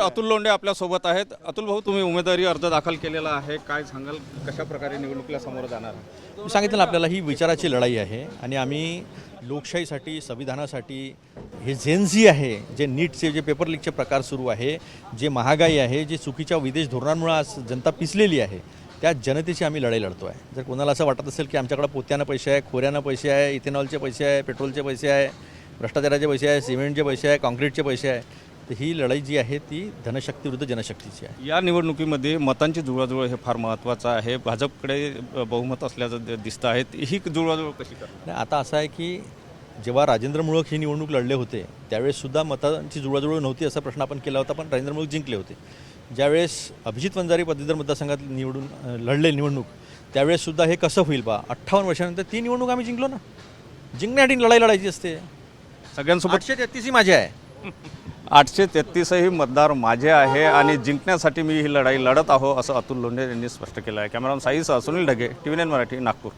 अतुल लोंढे आपल्यासोबत आहेत. अतुल भाऊ, तुम्ही उमेदवारी अर्ज दाखल केलेला आहे, काय सांगाल, कशा प्रकारे निवडणुकीला समोर जाणार? मी सांगितलं ना, आपल्याला ही विचाराची लढाई आहे आणि आम्ही लोकशाहीसाठी, संविधानासाठी हे झेनझी आहे, जे नीटचे जे पेपर लीकचे प्रकार सुरू आहे, जे महागाई आहे, जे चुकीच्या विदेश धोरणांमुळे आज जनता पिसलेली आहे, त्या जनतेची आम्ही लढाई लढतो आहे. जर कोणाला असं वाटत असेल की आमच्याकडे पोत्यानं पैसे आहे, खोऱ्यानं पैसे आहे, इथेनॉलचे पैसे आहे, पेट्रोलचे पैसे आहे, भ्रष्टाचाराचे पैसे आहे, सिमेंटचे पैसे आहे, कॉन्क्रीटचे पैसे आहे, तर ही लढाई जी आहे ती धनशक्ती विरुद्ध जनशक्तीची आहे. या निवडणुकीमध्ये मतांची जुळवाजुळव हे फार महत्त्वाचं आहे. भाजपकडे बहुमत असल्याचं दिसतं आहे. ही जुळवाजुळव कशी करणार? नाही, आता असं आहे की जेव्हा राजेंद्र मुळक ही निवडणूक लढले होते त्यावेळेससुद्धा मतांची जुळवाजुळव नव्हती असा प्रश्न आपण केला होता, पण राजेंद्र मुळक जिंकले होते. ज्यावेळेस अभिजित वंजारी पदवीधर मतदारसंघात लढले निवडणूक, त्यावेळेससुद्धा हे कसं होईल बा, 58 वर्षानंतर ती निवडणूक आम्ही जिंकलो ना. जिंकण्यासाठी लढाई लढायची असते. सगळ्यांसोबत 833 ही माझी आहे. 833ही मतदार माझे आहे आणि जिंकण्यासाठी मी ही लढाई लढत आहो, असं अतुल लोंढे यांनी स्पष्ट केलं आहे. कॅमेरामन साईसह सुनील ढगे, TV9 मराठी, नागपूर.